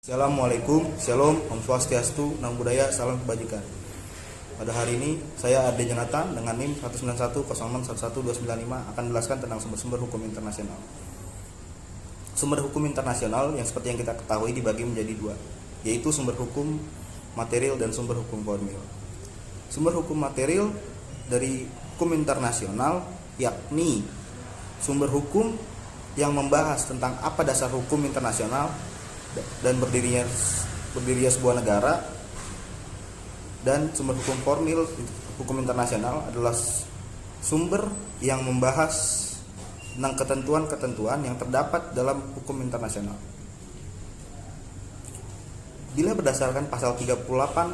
Assalamualaikum, Shalom, Om Swastiastu, Namo Buddhaya, Salam Kebajikan. Pada hari ini, saya Arde Jonathan dengan NIM 19106111295 akan menjelaskan tentang sumber-sumber hukum internasional. Sumber hukum internasional yang seperti yang kita ketahui dibagi menjadi dua, yaitu sumber hukum material dan sumber hukum formil. Sumber hukum material dari hukum internasional yakni sumber hukum yang membahas tentang apa dasar hukum internasional dan berdirinya sebuah negara, dan sumber hukum formil hukum internasional adalah sumber yang membahas tentang ketentuan-ketentuan yang terdapat dalam hukum internasional. Bila berdasarkan pasal 38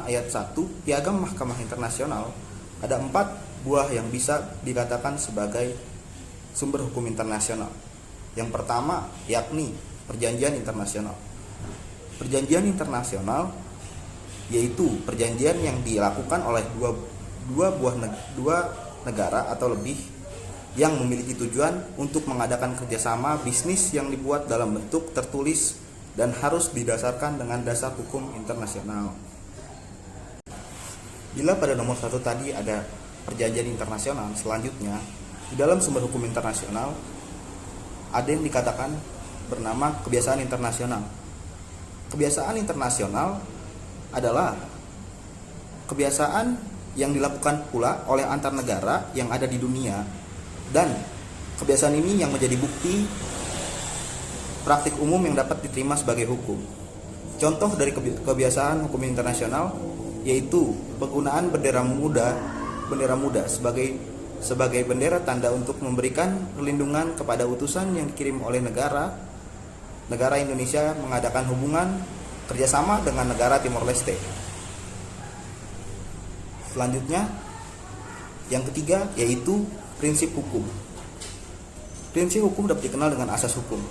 ayat 1 Piagam Mahkamah Internasional, ada 4 buah yang bisa dikatakan sebagai sumber hukum internasional. Yang pertama yakni perjanjian internasional. Perjanjian internasional yaitu perjanjian yang dilakukan oleh dua negara atau lebih yang memiliki tujuan untuk mengadakan kerjasama bisnis yang dibuat dalam bentuk tertulis dan harus didasarkan dengan dasar hukum internasional. Bila pada nomor 1 tadi ada perjanjian internasional, selanjutnya di dalam sumber hukum internasional ada yang dikatakan bernama kebiasaan internasional. Kebiasaan internasional adalah kebiasaan yang dilakukan pula oleh antar negara yang ada di dunia, dan kebiasaan ini yang menjadi bukti praktik umum yang dapat diterima sebagai hukum. Contoh dari kebiasaan hukum internasional yaitu penggunaan bendera muda sebagai bendera tanda untuk memberikan perlindungan kepada utusan yang dikirim oleh negara Indonesia mengadakan hubungan kerjasama dengan negara Timor Leste. Selanjutnya, yang ketiga yaitu prinsip hukum. Prinsip hukum dapat dikenal dengan asas hukum.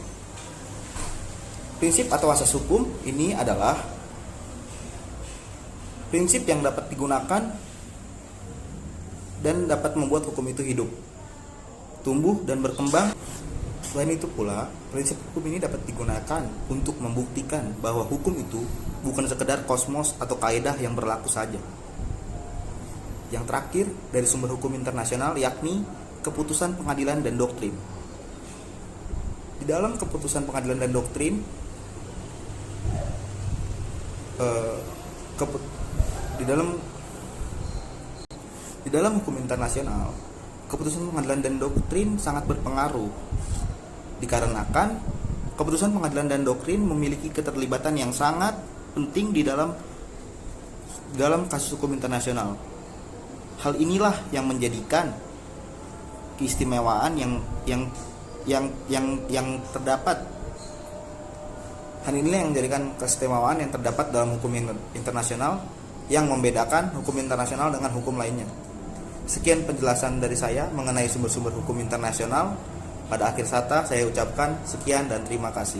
Prinsip atau asas hukum ini adalah prinsip yang dapat digunakan dan dapat membuat hukum itu hidup, tumbuh dan berkembang. Selain itu pula, prinsip hukum ini dapat digunakan untuk membuktikan bahwa hukum itu bukan sekedar kosmos atau kaidah yang berlaku saja. Yang terakhir dari sumber hukum internasional yakni keputusan pengadilan dan doktrin. Di dalam keputusan pengadilan dan doktrin, di dalam hukum internasional, keputusan pengadilan dan doktrin sangat berpengaruh. Dikarenakan keputusan pengadilan dan doktrin memiliki keterlibatan yang sangat penting di dalam kasus hukum internasional. Hal inilah yang menjadikan keistimewaan yang terdapat. Hal inilah yang menjadikan keistimewaan yang terdapat dalam hukum internasional yang membedakan hukum internasional dengan hukum lainnya. Sekian penjelasan dari saya mengenai sumber-sumber hukum internasional. Pada akhir kata saya ucapkan sekian dan terima kasih.